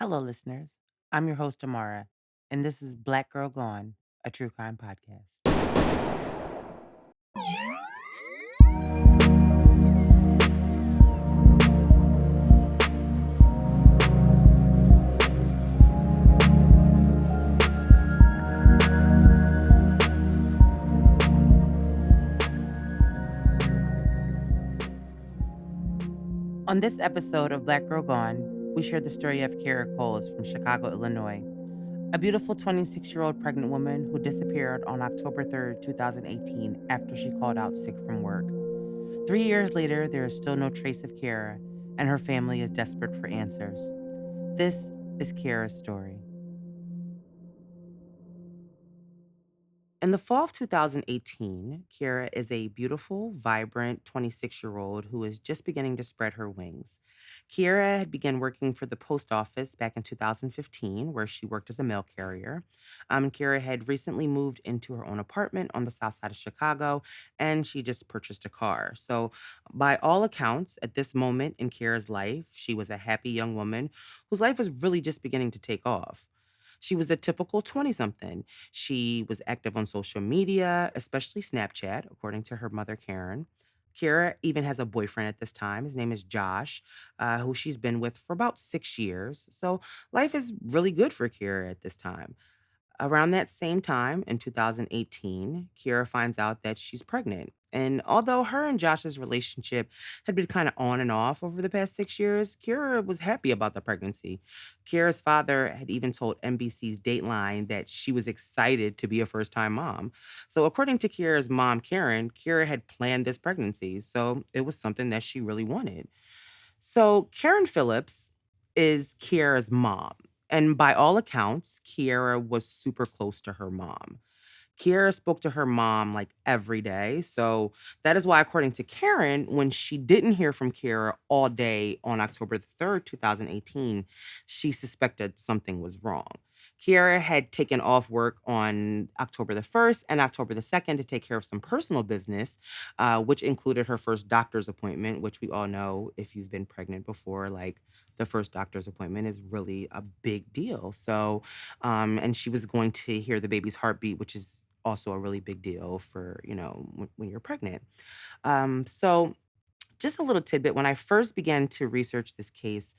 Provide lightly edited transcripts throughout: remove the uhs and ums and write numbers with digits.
Hello, listeners. I'm your host, Amara, and this is Black Girl Gone, a true crime podcast. On this episode of Black Girl Gone, we share the story of Kierra Coles from Chicago, Illinois, a beautiful 26-year-old pregnant woman who disappeared on October 3rd, 2018, after she called out sick from work. 3 years later, there is still no trace of Kierra, and her family is desperate for answers. This is Kierra's story. In the fall of 2018, Kira is a beautiful, vibrant 26-year-old who is just beginning to spread her wings. Kira had begun working for the post office back in 2015, where she worked as a mail carrier. Kira had recently moved into her own apartment on the south side of Chicago, and she just purchased a car. So, by all accounts, at this moment in Kira's life, she was a happy young woman whose life was really just beginning to take off. She was a typical 20 something. She was active on social media, especially Snapchat, according to her mother, Karen. Kira even has a boyfriend at this time. His name is Josh, who she's been with for about 6 years. So life is really good for Kira at this time. Around that same time in 2018, Kira finds out that she's pregnant. And although her and Josh's relationship had been kind of on and off over the past 6 years, Kira was happy about the pregnancy. Kira's father had even told NBC's Dateline that she was excited to be a first time mom. So, according to Kira's mom, Karen, Kira had planned this pregnancy. So, it was something that she really wanted. So Karen Phillips is Kiara's mom. And by all accounts, Kiara was super close to her mom. Kiara spoke to her mom like every day. So that is why, according to Karen, when she didn't hear from Kiara all day on October 3rd, 2018, she suspected something was wrong. Kiara had taken off work on October the 1st and October the 2nd to take care of some personal business, which included her first doctor's appointment, which we all know if you've been pregnant before, like the first doctor's appointment is really a big deal. So, and she was going to hear the baby's heartbeat, which is also a really big deal for, when you're pregnant. So just a little tidbit. When I first began to research this case,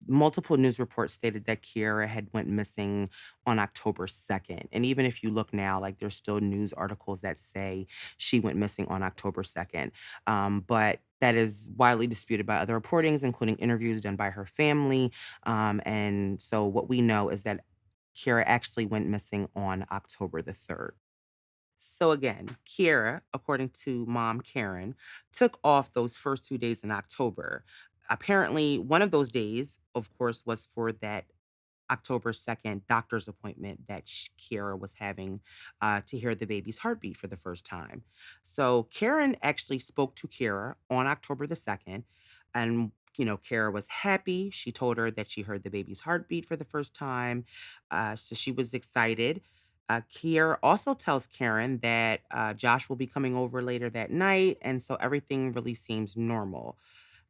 multiple news reports stated that Kiara had went missing on October 2nd. And even if you look now, like there's still news articles that say she went missing on October 2nd. But that is widely disputed by other reportings, including interviews done by her family. And so what we know is that Kiara actually went missing on October the 3rd. So again, Kiera, according to mom Karen, took off those first 2 days in October. Apparently, one of those days, of course, was for that October 2nd doctor's appointment that Kiera was having to hear the baby's heartbeat for the first time. So Karen actually spoke to Kiera on October the 2nd. And, Kiera was happy. She told her that she heard the baby's heartbeat for the first time. So she was excited. Kiera also tells Karen that Josh will be coming over later that night. And so everything really seems normal.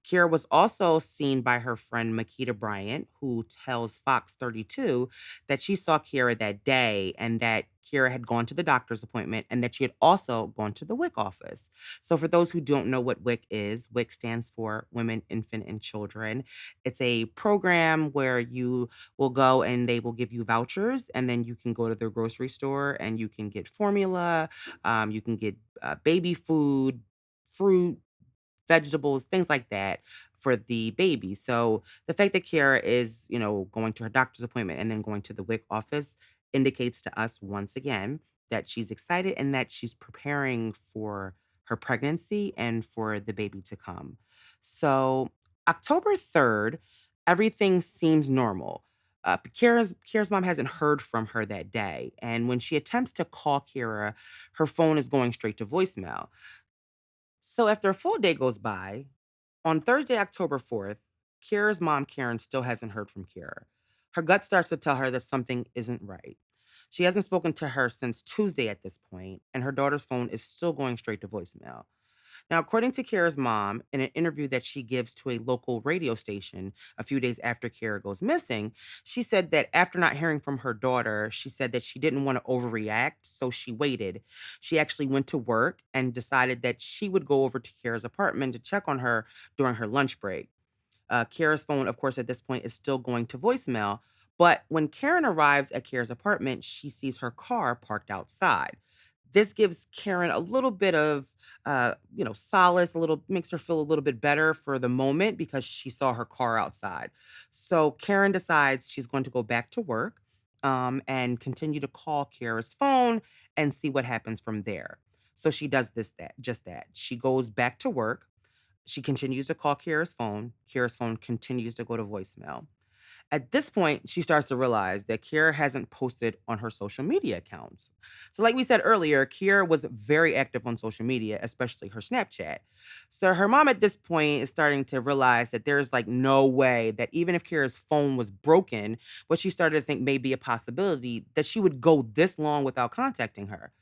Kira was also seen by her friend Makita Bryant, who tells Fox 32 that she saw Kira that day and that Kira had gone to the doctor's appointment and that she had also gone to the WIC office. So, for those who don't know what WIC is, WIC stands for Women, Infant, and Children. It's a program where you will go and they will give you vouchers, and then you can go to the grocery store and you can get formula, you can get baby food, fruit, vegetables, things like that for the baby. So the fact that Kiara is, going to her doctor's appointment and then going to the WIC office indicates to us once again that she's excited and that she's preparing for her pregnancy and for the baby to come. So October 3rd, everything seems normal. Kira's mom hasn't heard from her that day. And when she attempts to call Kira, her phone is going straight to voicemail. So after a full day goes by, on Thursday, October 4th, Kira's mom, Karen, still hasn't heard from Kira. Her gut starts to tell her that something isn't right. She hasn't spoken to her since Tuesday at this point, and her daughter's phone is still going straight to voicemail. Now, according to Kara's mom, in an interview that she gives to a local radio station a few days after Kara goes missing, she said that after not hearing from her daughter, she said that she didn't want to overreact, so she waited. She actually went to work and decided that she would go over to Kara's apartment to check on her during her lunch break. Kara's phone, of course, at this point is still going to voicemail. But when Karen arrives at Kara's apartment, she sees her car parked outside. This gives Karen a little bit of, solace, a little makes her feel a little bit better for the moment because she saw her car outside. So Karen decides she's going to go back to work, and continue to call Kara's phone and see what happens from there. So she does just that. She goes back to work. She continues to call Kira's phone. Kira's phone continues to go to voicemail. At this point, she starts to realize that Kira hasn't posted on her social media accounts. So, like we said earlier, Kira was very active on social media, especially her Snapchat. So, her mom at this point is starting to realize that there's like no way that even if Kira's phone was broken, what she started to think may be a possibility that she would go this long without contacting her.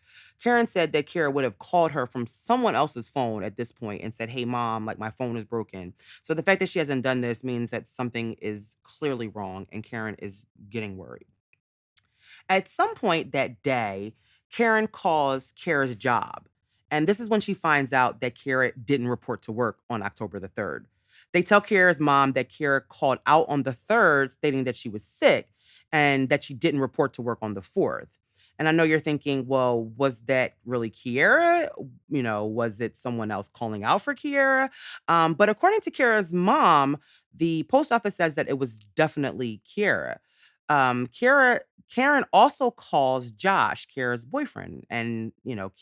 Karen said that Kira would have called her from someone else's phone at this point and said, "Hey, mom, like my phone is broken." So the fact that she hasn't done this means that something is clearly wrong and Karen is getting worried. At some point that day, Karen calls Kara's job. And this is when she finds out that Kara didn't report to work on October the 3rd. They tell Kara's mom that Kara called out on the 3rd, stating that she was sick and that she didn't report to work on the 4th. And I know you're thinking, well, was that really Kiera? Was it someone else calling out for Kiera? But according to Kara's mom, the post office says that it was definitely Kiera. Karen also calls Josh, Kara's boyfriend, and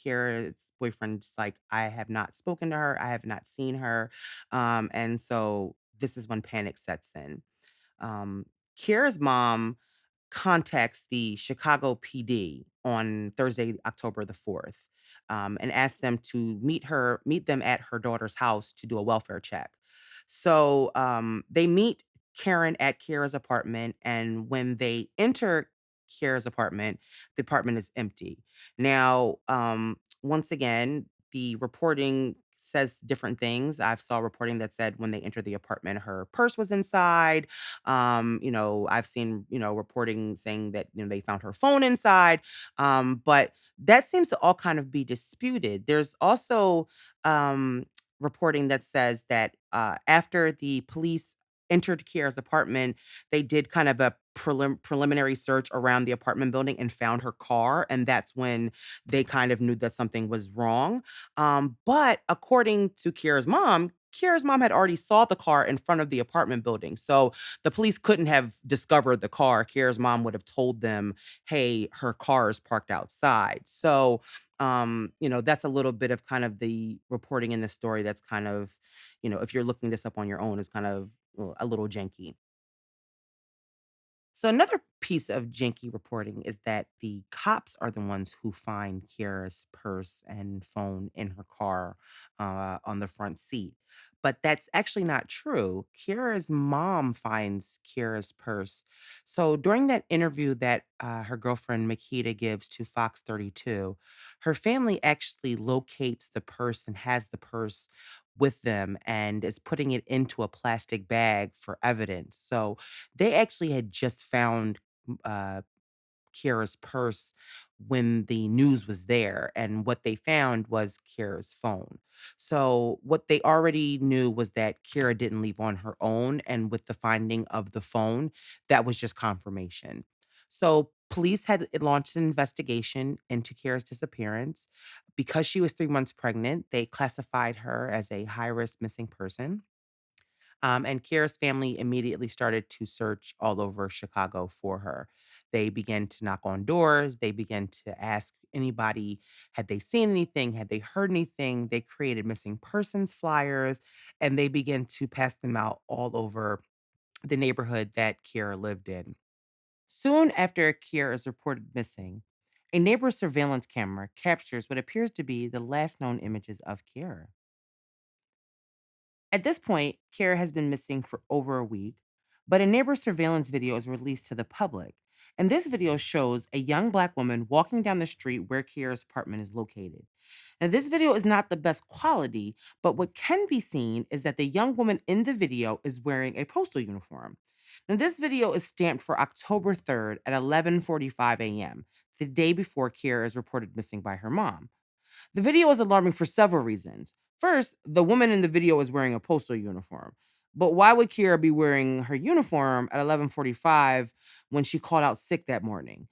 Kara's boyfriend's like, I have not spoken to her, I have not seen her, and so this is when panic sets in. Um, Kara's mom contacts the Chicago PD on Thursday, October the 4th, and asks them to meet them at her daughter's house to do a welfare check. So they meet Karen at Kara's apartment, and when they enter Kara's apartment, the apartment is empty. Now, once again, the reporting says different things. I've saw reporting that said when they entered the apartment, her purse was inside. I've seen, reporting saying that, they found her phone inside. But that seems to all kind of be disputed. There's also um, reporting that says that after the police entered Kiara's apartment, they did kind of a preliminary search around the apartment building and found her car. And that's when they kind of knew that something was wrong. But according to Kiara's mom had already saw the car in front of the apartment building. So the police couldn't have discovered the car. Kiara's mom would have told them, hey, her car is parked outside. So, that's a little bit of kind of the reporting in the story that's kind of, if you're looking this up on your own, is kind of a little janky. So another piece of janky reporting is that the cops are the ones who find Kiara's purse and phone in her car on the front seat. But that's actually not true. Kiara's mom finds Kiara's purse. So during that interview that her girlfriend Makita gives to Fox 32, her family actually locates the purse and has the purse with them and is putting it into a plastic bag for evidence. So they actually had just found uh, Kiara's purse when the news was there, and what they found was Kiara's phone. So what they already knew was that Kiara didn't leave on her own, and with the finding of the phone, that was just confirmation. So police had launched an investigation into Kiara's disappearance. Because she was 3 months pregnant, they classified her as a high risk missing person. And Kiara's family immediately started to search all over Chicago for her. They began to knock on doors. They began to ask anybody, had they seen anything? Had they heard anything? They created missing persons flyers and they began to pass them out all over the neighborhood that Kiara lived in. Soon after Kiara is reported missing, a neighbor's surveillance camera captures what appears to be the last known images of Kiara. At this point, Kara has been missing for over a week, but a neighbor's surveillance video is released to the public. And this video shows a young Black woman walking down the street where Kiera's apartment is located. Now, this video is not the best quality, but what can be seen is that the young woman in the video is wearing a postal uniform. Now, this video is stamped for October 3rd at 11:45 a.m., the day before Kiera is reported missing by her mom. The video is alarming for several reasons. First, the woman in the video is wearing a postal uniform. But why would Kiera be wearing her uniform at 11:45 when she called out sick that morning?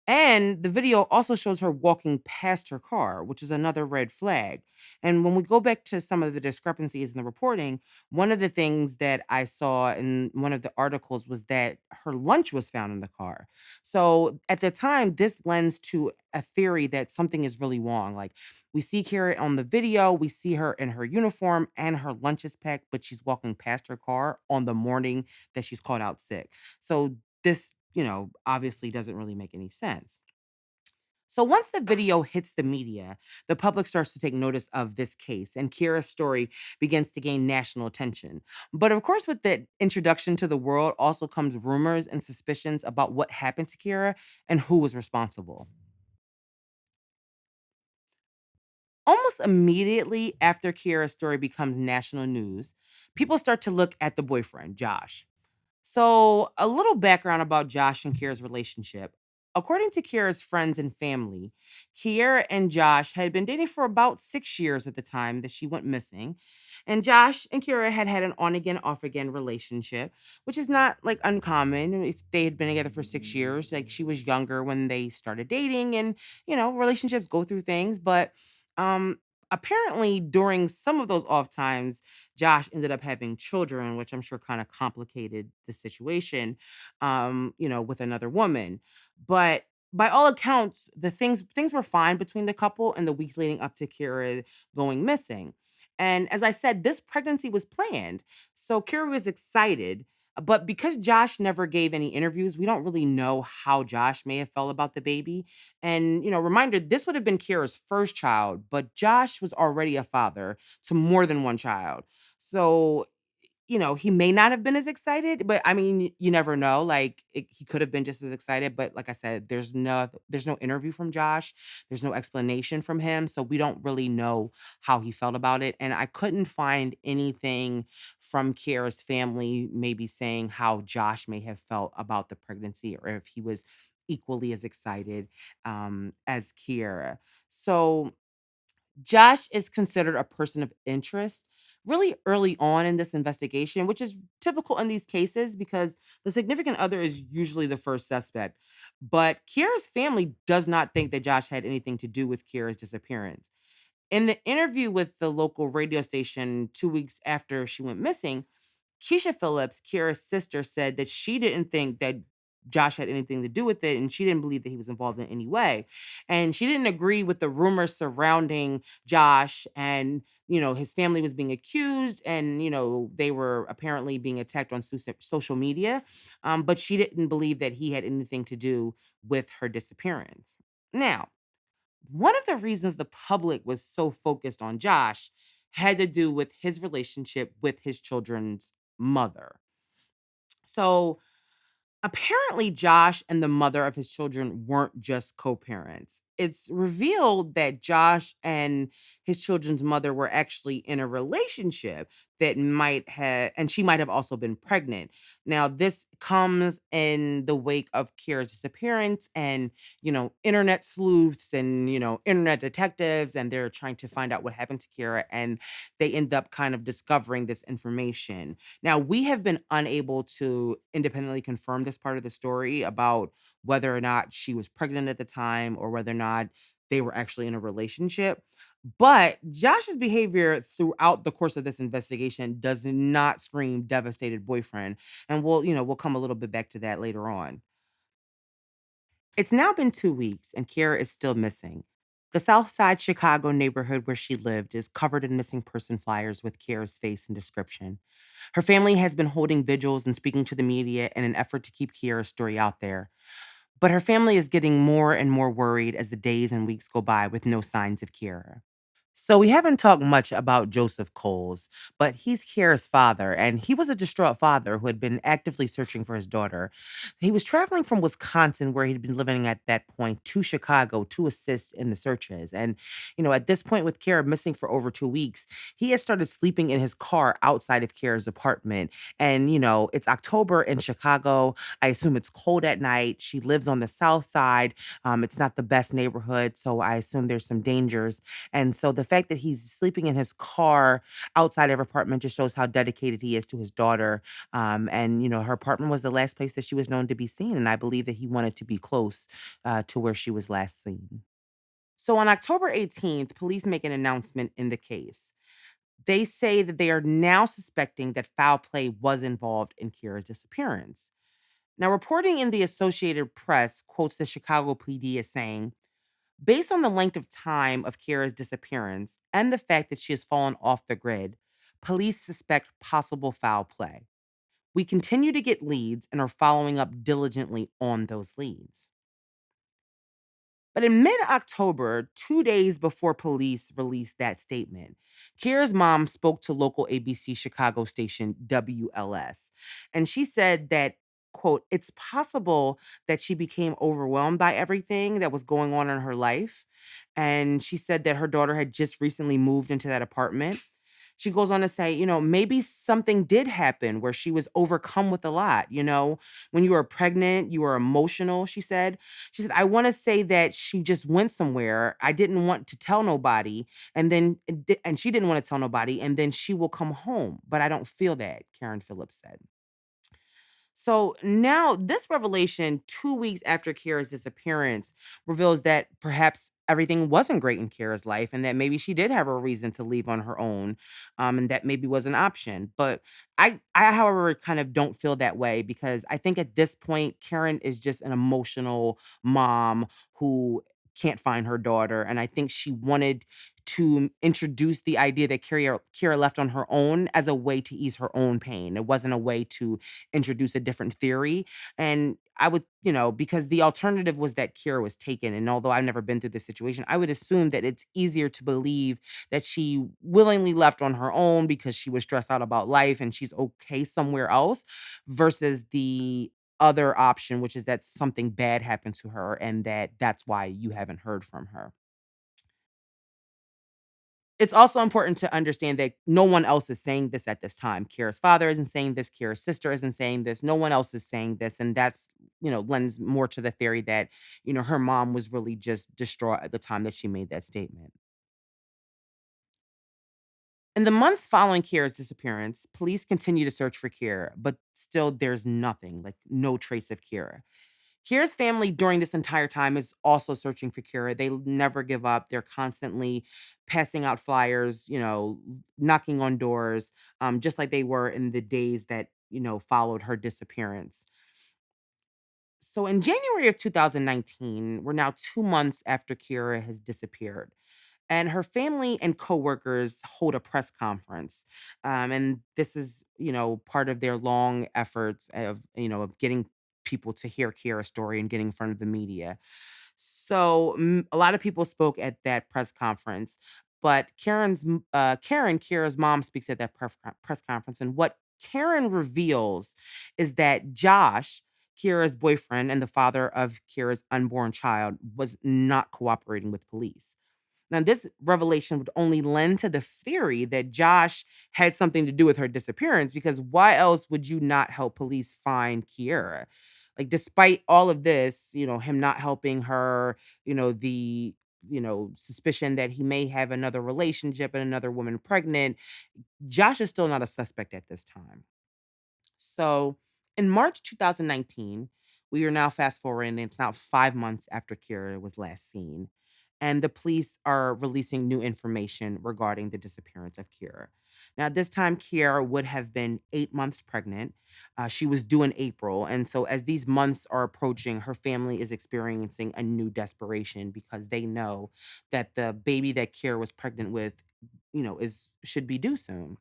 And the video also shows her walking past her car, which is another red flag. And when we go back to some of the discrepancies in the reporting, one of the things that I saw in one of the articles was that her lunch was found in the car. So at the time, this lends to a theory that something is really wrong. Like we see Kara on the video, we see her in her uniform and her lunch is packed, but she's walking past her car on the morning that she's called out sick. So this, obviously doesn't really make any sense. So once the video hits the media, the public starts to take notice of this case, and Kira's story begins to gain national attention. But of course, with the introduction to the world also comes rumors and suspicions about what happened to Kira and who was responsible. Almost immediately after Kira's story becomes national news, people start to look at the boyfriend, Josh. So, a little background about Josh and Kiera's relationship. According to Kiera's friends and family, Kiera and Josh had been dating for about 6 years at the time that she went missing. And Josh and Kiera had had an on again, off again relationship, which is not like uncommon if they had been together for 6 years. Like she was younger when they started dating, and relationships go through things. But um, apparently, during some of those off times, Josh ended up having children, which I'm sure kind of complicated the situation, with another woman. But by all accounts, the things were fine between the couple in the weeks leading up to Kira going missing. And as I said, this pregnancy was planned. So Kira was excited. But because Josh never gave any interviews, we don't really know how Josh may have felt about the baby. And, reminder, this would have been Kira's first child, but Josh was already a father to more than one child. So, he may not have been as excited, but I mean, you never know. Like he could have been just as excited, but like I said, there's no interview from Josh. There's no explanation from him, so we don't really know how he felt about it. And I couldn't find anything from Kiara's family maybe saying how Josh may have felt about the pregnancy or if he was equally as excited as Kiara. So Josh is considered a person of interest really early on in this investigation, which is typical in these cases because the significant other is usually the first suspect. But Kiera's family does not think that Josh had anything to do with Kiera's disappearance. In the interview with the local radio station 2 weeks after she went missing, Keisha Phillips, Kiera's sister, said that she didn't think that Josh had anything to do with it, and she didn't believe that he was involved in any way. And she didn't agree with the rumors surrounding Josh and, his family was being accused and, they were apparently being attacked on social media. But she didn't believe that he had anything to do with her disappearance. Now, one of the reasons the public was so focused on Josh had to do with his relationship with his children's mother. So, apparently, Josh and the mother of his children weren't just co parents. It's revealed that Josh and his children's mother were actually in a relationship that might have, and she might have also been pregnant. Now, this comes in the wake of Kira's disappearance and, internet sleuths and, internet detectives, and they're trying to find out what happened to Kira, and they end up kind of discovering this information. Now, we have been unable to independently confirm this part of the story about whether or not she was pregnant at the time or whether or not they were actually in a relationship. But Josh's behavior throughout the course of this investigation does not scream devastated boyfriend. And we'll come a little bit back to that later on. It's now been 2 weeks and Kiera is still missing. The South Side Chicago neighborhood where she lived is covered in missing person flyers with Kiera's face and description. Her family has been holding vigils and speaking to the media in an effort to keep Kiera's story out there. But her family is getting more and more worried as the days and weeks go by with no signs of Kiera. So we haven't talked much about Joseph Coles, but he's Kiera's father, and he was a distraught father who had been actively searching for his daughter. He was traveling from Wisconsin, where he'd been living at that point, to Chicago to assist in the searches. And, at this point, with Kiera missing for over 2 weeks, he had started sleeping in his car outside of Kiera's apartment. And, it's October in Chicago. I assume it's cold at night. She lives on the south side. It's not the best neighborhood, so I assume there's some dangers, and so the fact that he's sleeping in his car outside of her apartment just shows how dedicated he is to his daughter. And her apartment was the last place that she was known to be seen. And I believe that he wanted to be close to where she was last seen. So on October 18th, police make an announcement in the case. They say that they are now suspecting that foul play was involved in Kira's disappearance. Now, reporting in the Associated Press quotes the Chicago PD as saying, based on the length of time of Kira's disappearance and the fact that she has fallen off the grid, police suspect possible foul play. We continue to get leads and are following up diligently on those leads. But in mid October, 2 days before police released that statement, Kira's mom spoke to local ABC Chicago station WLS. And she said that, quote, it's possible that she became overwhelmed by everything that was going on in her life. And she said that her daughter had just recently moved into that apartment. She goes on to say, maybe something did happen where she was overcome with a lot. When you were pregnant, you were emotional, she said. She said, I want to say that she just went somewhere. I didn't want to tell nobody. And she didn't want to tell nobody. And then she will come home. But I don't feel that, Karen Phillips said. So now, this revelation, 2 weeks after Kira's disappearance, reveals that perhaps everything wasn't great in Kira's life and that maybe she did have a reason to leave on her own, and that maybe was an option. But however, kind of don't feel that way because I think at this point, Karen is just an emotional mom who can't find her daughter. And I think she wanted to introduce the idea that Kira left on her own as a way to ease her own pain. It wasn't a way to introduce a different theory. And I would, because the alternative was that Kira was taken. And although I've never been through this situation, I would assume that it's easier to believe that she willingly left on her own because she was stressed out about life and she's okay somewhere else versus the other option, which is that something bad happened to her and that's why you haven't heard from her. It's also important to understand that no one else is saying this at this time. Kira's father isn't saying this, Kira's sister isn't saying this, no one else is saying this, and that's, lends more to the theory that, her mom was really just distraught at the time that she made that statement. In the months following Kira's disappearance, police continue to search for Kira, but still there's nothing, like no trace of Kira. Kira's family during this entire time is also searching for Kira. They never give up. They're constantly passing out flyers, knocking on doors, just like they were in the days that, followed her disappearance. So in January of 2019, we're now 2 months after Kira has disappeared. And her family and coworkers hold a press conference. And this is, part of their long efforts of getting people to hear Kira's story and getting in front of the media. So a lot of people spoke at that press conference, but Kira's mom speaks at that press conference, and what Karen reveals is that Josh, Kira's boyfriend and the father of Kira's unborn child, was not cooperating with police. Now, this revelation would only lend to the theory that Josh had something to do with her disappearance because why else would you not help police find Kiera? Like, despite all of this, him not helping her, the suspicion that he may have another relationship and another woman pregnant, Josh is still not a suspect at this time. So in March 2019, we are now fast forwarding, it's now 5 months after Kira was last seen. And the police are releasing new information regarding the disappearance of Kira. Now, at this time, Kira would have been 8 months pregnant. She was due in April. And so, as these months are approaching, her family is experiencing a new desperation because they know that the baby that Kira was pregnant with, is should be due soon.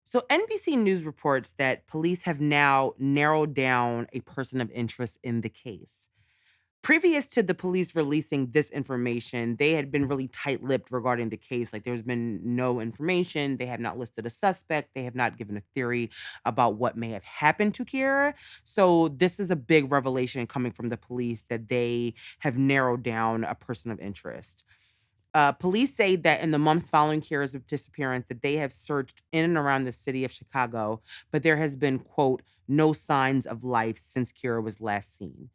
So NBC News reports that police have now narrowed down a person of interest in the case. Previous to the police releasing this information, they had been really tight-lipped regarding the case. Like, there's been no information. They have not listed a suspect. They have not given a theory about what may have happened to Kiera. So this is a big revelation coming from the police that they have narrowed down a person of interest. Police say that in the months following Kiera's disappearance, that they have searched in and around the city of Chicago, but there has been, quote, no signs of life since Kiera was last seen.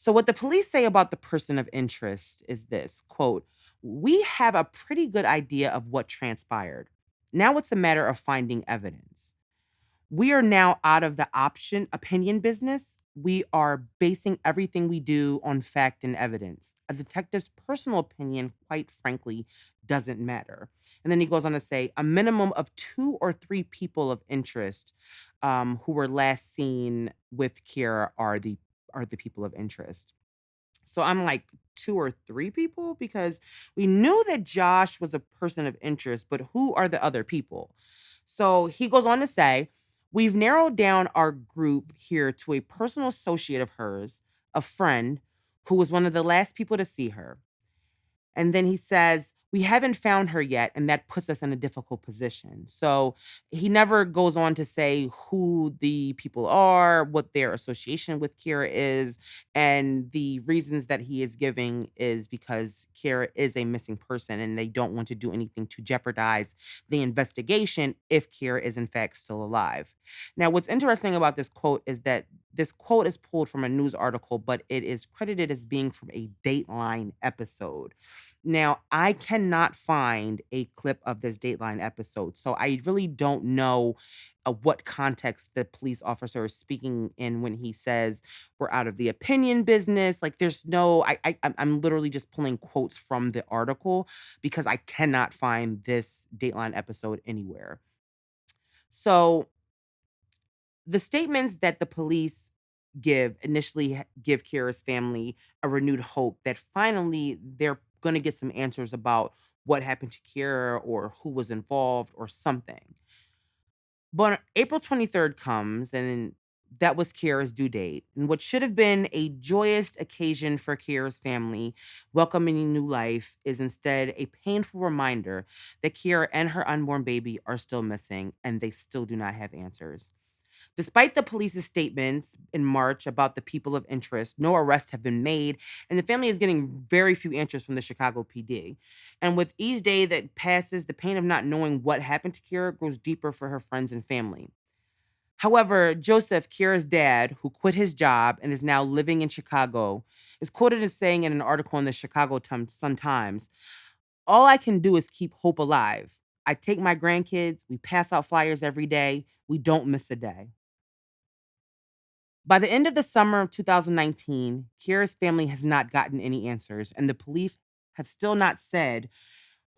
So what the police say about the person of interest is this, quote, we have a pretty good idea of what transpired. Now it's a matter of finding evidence. We are now out of the opinion business. We are basing everything we do on fact and evidence. A detective's personal opinion, quite frankly, doesn't matter. And then he goes on to say a minimum of 2 or 3 people of interest who were last seen with Kiera are the people of interest. So I'm like 2 or 3 people because we knew that Josh was a person of interest, but who are the other people? So he goes on to say, we've narrowed down our group here to a personal associate of hers, a friend who was one of the last people to see her. And then he says, we haven't found her yet, and that puts us in a difficult position. So he never goes on to say who the people are, what their association with Kira is, and the reasons that he is giving is because Kira is a missing person and they don't want to do anything to jeopardize the investigation if Kira is in fact still alive. Now, what's interesting about this quote is that this quote is pulled from a news article, but it is credited as being from a Dateline episode. Now, I cannot find a clip of this Dateline episode, so I really don't know what context the police officer is speaking in when he says we're out of the opinion business. Like, there's no, I'm literally just pulling quotes from the article because I cannot find this Dateline episode anywhere. So the statements that the police give initially give Kira's family a renewed hope that finally they're going to get some answers about what happened to Kira or who was involved or something. But April 23rd comes, and that was Kira's due date. And what should have been a joyous occasion for Kira's family welcoming a new life is instead a painful reminder that Kira and her unborn baby are still missing and they still do not have answers. Despite the police's statements in March about the people of interest, no arrests have been made, and the family is getting very few answers from the Chicago PD. And with each day that passes, the pain of not knowing what happened to Kira grows deeper for her friends and family. However, Joseph, Kira's dad, who quit his job and is now living in Chicago, is quoted as saying in an article in the Chicago Sun-Times, all I can do is keep hope alive. I take my grandkids, we pass out flyers every day, we don't miss a day. By the end of the summer of 2019, Kira's family has not gotten any answers, and the police have still not said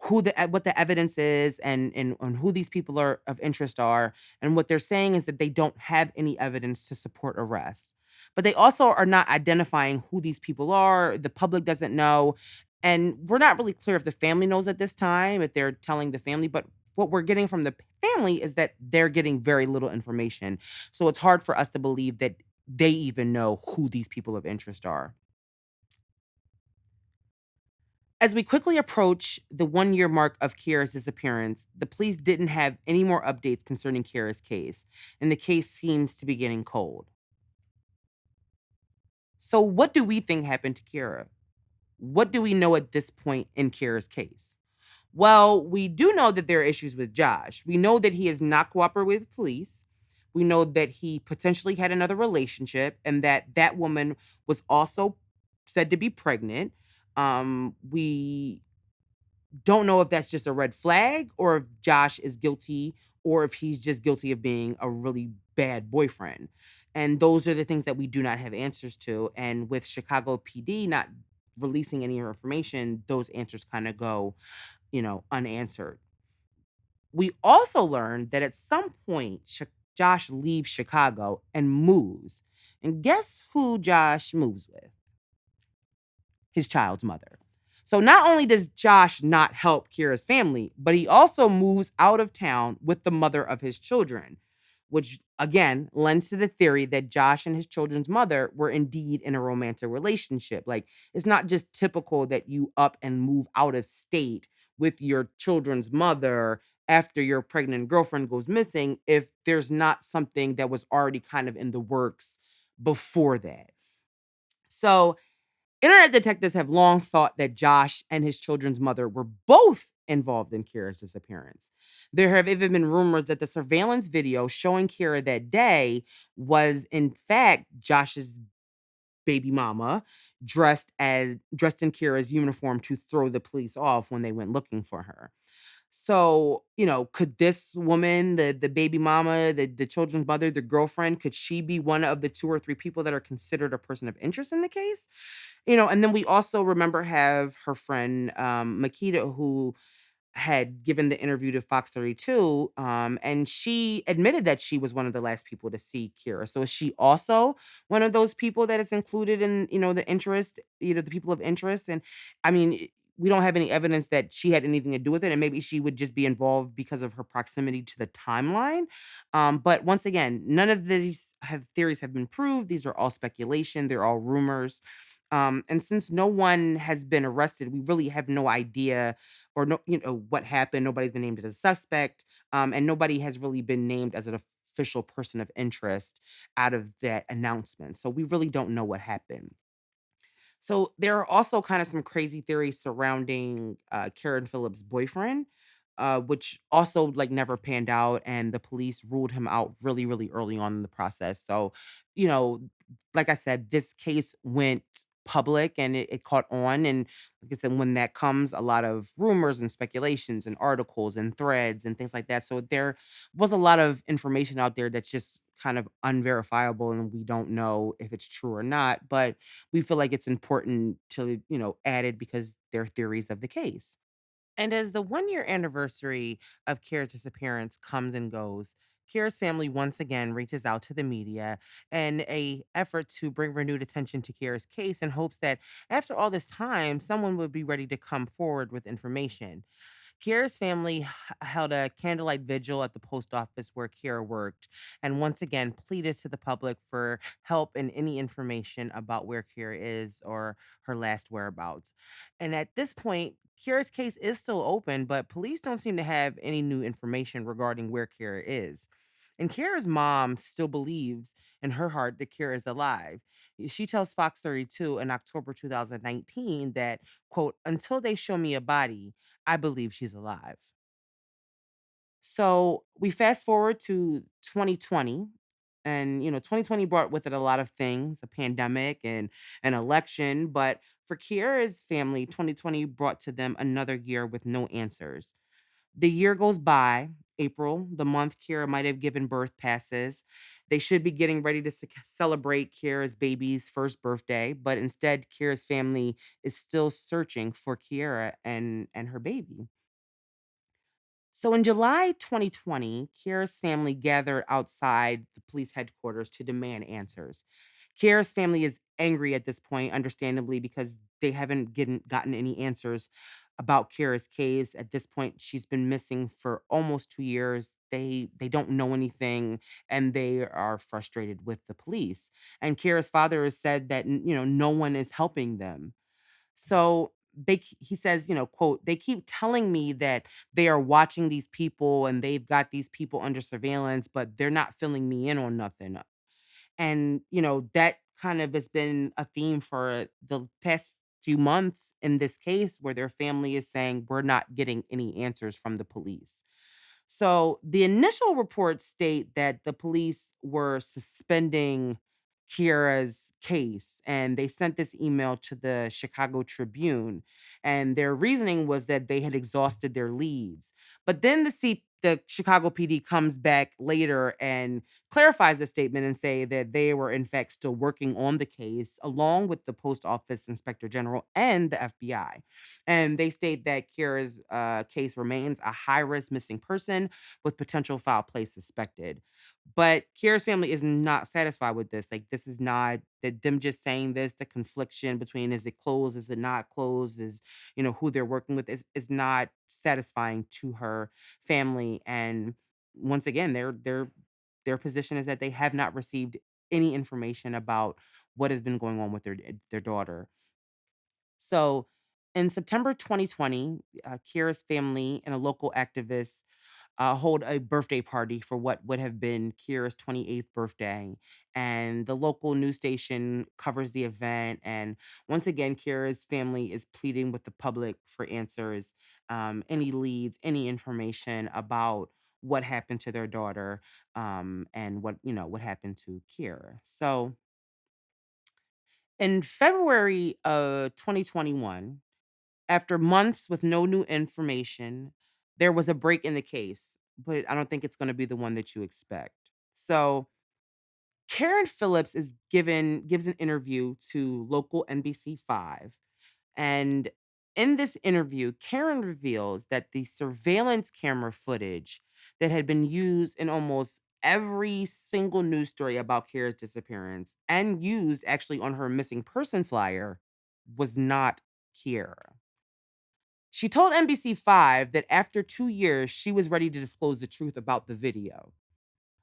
what the evidence is and who these people are of interest are. And what they're saying is that they don't have any evidence to support arrest. But they also are not identifying who these people are. The public doesn't know. And we're not really clear if the family knows at this time, if they're telling the family, but what we're getting from the family is that they're getting very little information. So it's hard for us to believe that they even know who these people of interest are. As we quickly approach the 1 year mark of Kiera's disappearance, the police didn't have any more updates concerning Kiera's case, and the case seems to be getting cold. So, what do we think happened to Kiera? What do we know at this point in Kiera's case? Well, we do know that there are issues with Josh. We know that he is not cooperating with police. We know that he potentially had another relationship and that that woman was also said to be pregnant. We don't know if that's just a red flag or if Josh is guilty or if he's just guilty of being a really bad boyfriend. And those are the things that we do not have answers to. And with Chicago PD not releasing any information, those answers kind of go, unanswered. We also learned that at some point, Josh leaves Chicago and moves. And guess who Josh moves with? His child's mother. So not only does Josh not help Kira's family, but he also moves out of town with the mother of his children, which again lends to the theory that Josh and his children's mother were indeed in a romantic relationship. Like, it's not just typical that you up and move out of state with your children's mother after your pregnant girlfriend goes missing if there's not something that was already kind of in the works before that. So, internet detectives have long thought that Josh and his children's mother were both involved in Kira's disappearance. There have even been rumors that the surveillance video showing Kira that day was, in fact, Josh's baby mama dressed in Kira's uniform to throw the police off when they went looking for her. So, could this woman, the baby mama, the children's mother, the girlfriend, could she be one of the 2 or 3 people that are considered a person of interest in the case? And then we also remember have her friend, Makita, who had given the interview to Fox 32, and she admitted that she was one of the last people to see Kira. So is she also one of those people that is included in, the interest, the people of interest? And I mean, we don't have any evidence that she had anything to do with it, and maybe she would just be involved because of her proximity to the timeline. But once again, none of these theories have been proved. These are all speculation. They're all rumors. And since no one has been arrested, we really have no idea or no, what happened. Nobody's been named as a suspect, and nobody has really been named as an official person of interest out of that announcement. So we really don't know what happened. So there are also kind of some crazy theories surrounding Karen Phillips' boyfriend, which also like never panned out, and the police ruled him out really, really early on in the process. So, you know, like I said, this case went public and it caught on. And like I said, when that comes, a lot of rumors and speculations and articles and threads and things like that. So there was a lot of information out there that's just kind of unverifiable and we don't know if it's true or not. But we feel like it's important to, add it because they're theories of the case. And as the 1 year anniversary of Kira's disappearance comes and goes, Kira's family once again reaches out to the media in a effort to bring renewed attention to Kira's case in hopes that after all this time, someone would be ready to come forward with information. Kiera's family held a candlelight vigil at the post office where Kiera worked and once again pleaded to the public for help and any information about where Kiera is or her last whereabouts. And at this point, Kiera's case is still open, but police don't seem to have any new information regarding where Kiera is. And Kiera's mom still believes in her heart that Kiera is alive. She tells Fox 32 in October 2019 that, quote, until they show me a body, I believe she's alive. So we fast forward to 2020. And 2020 brought with it a lot of things, a pandemic and an election. But for Kiera's family, 2020 brought to them another year with no answers. The year goes by. April, the month Kiera might have given birth, passes. They should be getting ready to celebrate Kiera's baby's first birthday, but instead, Kiera's family is still searching for Kiera and her baby. So in July 2020, Kiera's family gathered outside the police headquarters to demand answers. Kiera's family is angry at this point, understandably, because they haven't gotten any answers about Kiera's case. At this point, she's been missing for almost 2 years. They don't know anything, and they are frustrated with the police. And Kiera's father has said that no one is helping them. So he says, quote, they keep telling me that they are watching these people and they've got these people under surveillance, but they're not filling me in on nothing. And, that kind of has been a theme for the past few months in this case where their family is saying we're not getting any answers from the police. So the initial reports state that the police were suspending Kiera's case and they sent this email to the Chicago Tribune. And their reasoning was that they had exhausted their leads. But then the Chicago PD comes back later and clarifies the statement and say that they were in fact still working on the case along with the post office inspector general and the FBI. And they state that Kiera's case remains a high risk missing person with potential foul play suspected. But Kiera's family is not satisfied with this. Like, this is not that them just saying this, the confliction between is it closed, is it not closed, is, who they're working with is not satisfying to her family. And once again, they're their position is that they have not received any information about what has been going on with their daughter. So, in September 2020, Kira's family and a local activist hold a birthday party for what would have been Kira's 28th birthday. And the local news station covers the event. And once again, Kira's family is pleading with the public for answers, any leads, any information about what happened to their daughter, and what happened to Kira. So in February of 2021, after months with no new information, there was a break in the case, but I don't think it's gonna be the one that you expect. So, Karen Phillips gives an interview to local NBC5, and in this interview, Karen reveals that the surveillance camera footage that had been used in almost every single news story about Kara's disappearance and used actually on her missing person flyer was not Kira. She told NBC5 that after 2 years, she was ready to disclose the truth about the video.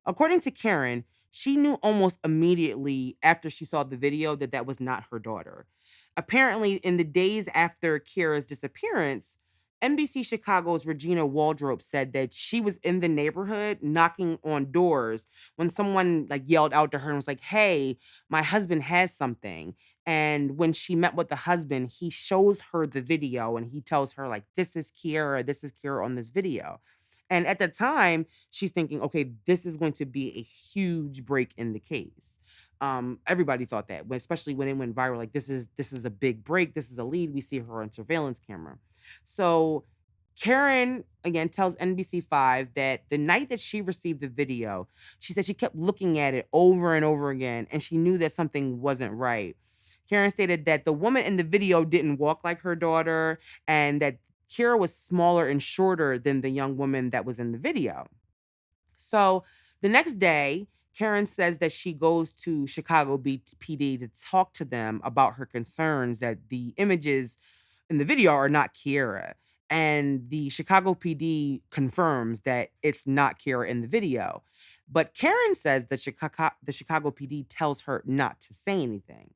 According to Karen, she knew almost immediately after she saw the video that that was not her daughter. Apparently, in the days after Kiera's disappearance, NBC Chicago's Regina Waldrop said that she was in the neighborhood knocking on doors when someone like yelled out to her and was like, "Hey, my husband has something." And when she met with the husband, he shows her the video and he tells her like, this is Kiera on this video." And at the time, she's thinking, okay, this is going to be a huge break in the case. Everybody thought that, especially when it went viral. Like this is a big break. This is a lead. We see her on surveillance camera. So Karen again tells NBC5 that the night that she received the video, she said she kept looking at it over and over again, and she knew that something wasn't right. Karen stated that the woman in the video didn't walk like her daughter, and that Kira was smaller and shorter than the young woman that was in the video. So the next day, Karen says that she goes to Chicago PD to talk to them about her concerns that the images in the video are not Kira. And the Chicago PD confirms that it's not Kira in the video. But Karen says that the Chicago PD tells her not to say anything.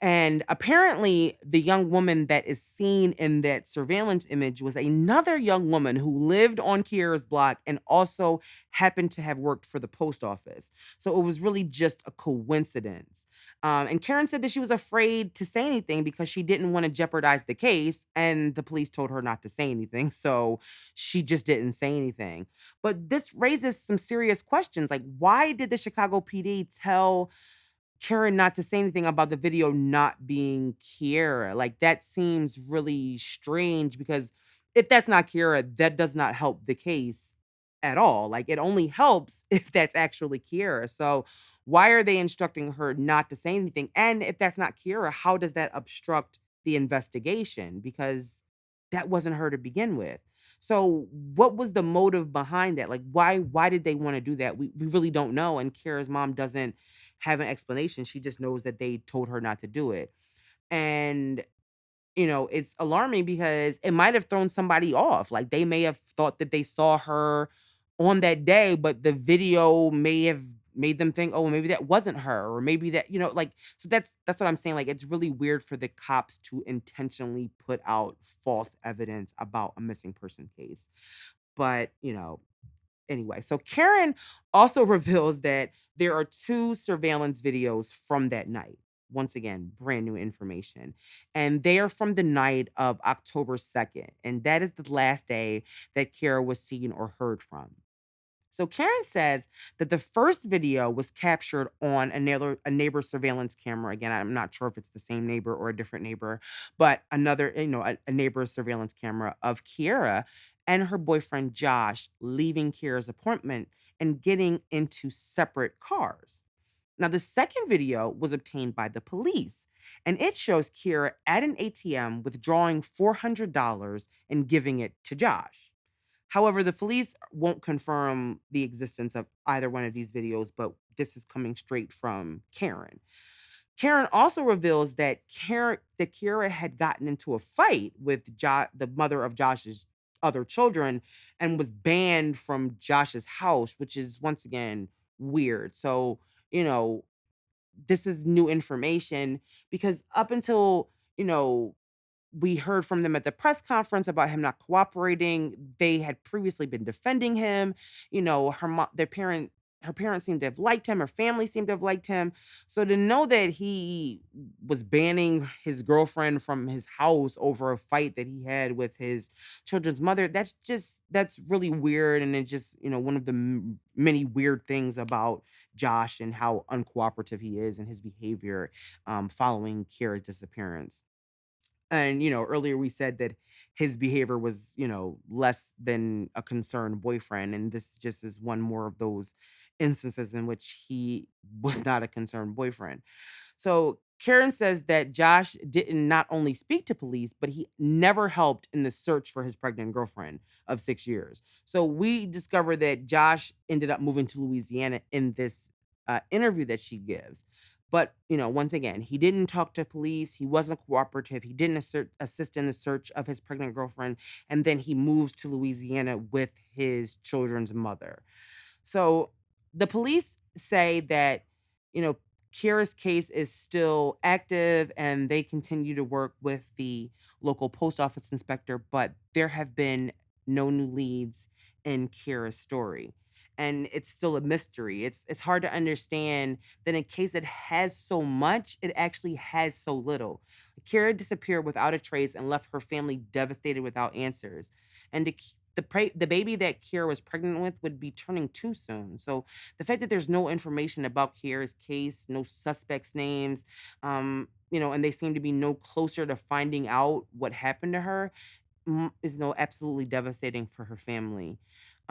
And apparently, the young woman that is seen in that surveillance image was another young woman who lived on Kiera's block and also happened to have worked for the post office. So it was really just a coincidence. And Karen said that she was afraid to say anything because she didn't want to jeopardize the case. And the police told her not to say anything. So she just didn't say anything. But this raises some serious questions. Like, why did the Chicago PD tell Karen not to say anything about the video not being Kiera? Like, that seems really strange because if that's not Kiera, that does not help the case at all. Like, it only helps if that's actually Kiera. So, why are they instructing her not to say anything? And if that's not Kiera, how does that obstruct the investigation? Because that wasn't her to begin with. So, what was the motive behind that? Like, why did they want to do that? We really don't know. And Kiera's mom doesn't have an explanation. She just knows that they told her not to do it. And, it's alarming because it might have thrown somebody off. Like they may have thought that they saw her on that day, but the video may have made them think, oh, maybe that wasn't her, or maybe that, like, so that's what I'm saying. Like, it's really weird for the cops to intentionally put out false evidence about a missing person case. But, anyway, so Karen also reveals that there are two surveillance videos from that night. Once again, brand new information. And they are from the night of October 2nd. And that is the last day that Kara was seen or heard from. So Karen says that the first video was captured on a neighbor's surveillance camera. Again, I'm not sure if it's the same neighbor or a different neighbor, but another, a neighbor's surveillance camera of Kiera and her boyfriend Josh leaving Kiera's apartment and getting into separate cars. Now, the second video was obtained by the police, and it shows Kiera at an ATM withdrawing $400 and giving it to Josh. However, the police won't confirm the existence of either one of these videos, but this is coming straight from Karen. Karen also reveals that Kira had gotten into a fight with the mother of Josh's other children and was banned from Josh's house, which is once again weird. So, you know, this is new information because up until, you know, we heard from them at the press conference about him not cooperating. They had previously been defending him. Her parents seemed to have liked him. Her family seemed to have liked him. So to know that he was banning his girlfriend from his house over a fight that he had with his children's mother, that's really weird. And it's just, one of the many weird things about Josh and how uncooperative he is and his behavior following Kira's disappearance. And, earlier we said that his behavior was, less than a concerned boyfriend. And this just is one more of those instances in which he was not a concerned boyfriend. So Karen says that Josh didn't not only speak to police, but he never helped in the search for his pregnant girlfriend of 6 years. So we discover that Josh ended up moving to Louisiana in this interview that she gives. But, once again, he didn't talk to police. He wasn't cooperative. He didn't assist in the search of his pregnant girlfriend. And then he moves to Louisiana with his children's mother. So the police say that, you know, Kira's case is still active and they continue to work with the local post office inspector, but there have been no new leads in Kira's story. And it's still a mystery. It's hard to understand that in a case that has so much, it actually has so little. Kira disappeared without a trace and left her family devastated without answers. And the baby that Kira was pregnant with would be turning two soon. So the fact that there's no information about Kira's case, no suspects' names, and they seem to be no closer to finding out what happened to her, is no absolutely devastating for her family.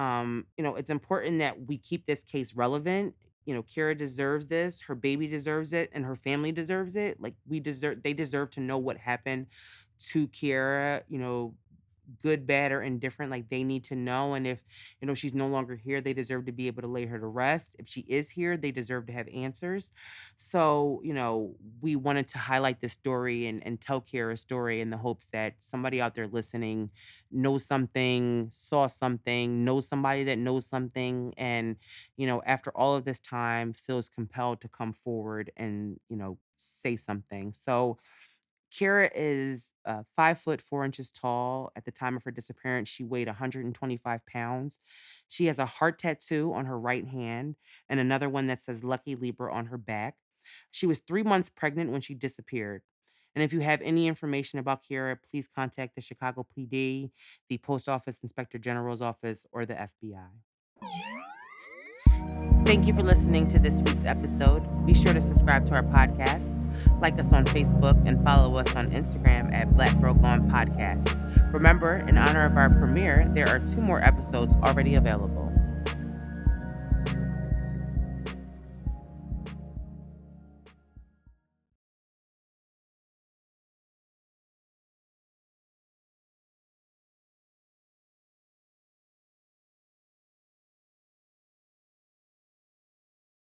It's important that we keep this case relevant. Kira deserves this, her baby deserves it, and her family deserves it. Like they deserve to know what happened to Kira, good, bad, or indifferent. Like they need to know. And if, she's no longer here, they deserve to be able to lay her to rest. If she is here, they deserve to have answers. So, we wanted to highlight this story and tell Kira's story in the hopes that somebody out there listening knows something, saw something, knows somebody that knows something, and, after all of this time feels compelled to come forward and, say something. So, Kira is 5 foot 4 inches tall. At the time of her disappearance, she weighed 125 pounds. She has a heart tattoo on her right hand and another one that says Lucky Libra on her back. She was 3 months pregnant when she disappeared. And if you have any information about Kira, please contact the Chicago PD, the Post Office Inspector General's office, or the FBI. Thank you for listening to this week's episode. Be sure to subscribe to our podcast, like us on Facebook, and follow us on Instagram at Black Girl Gone Podcast. Remember, in honor of our premiere, there are 2 more episodes already available.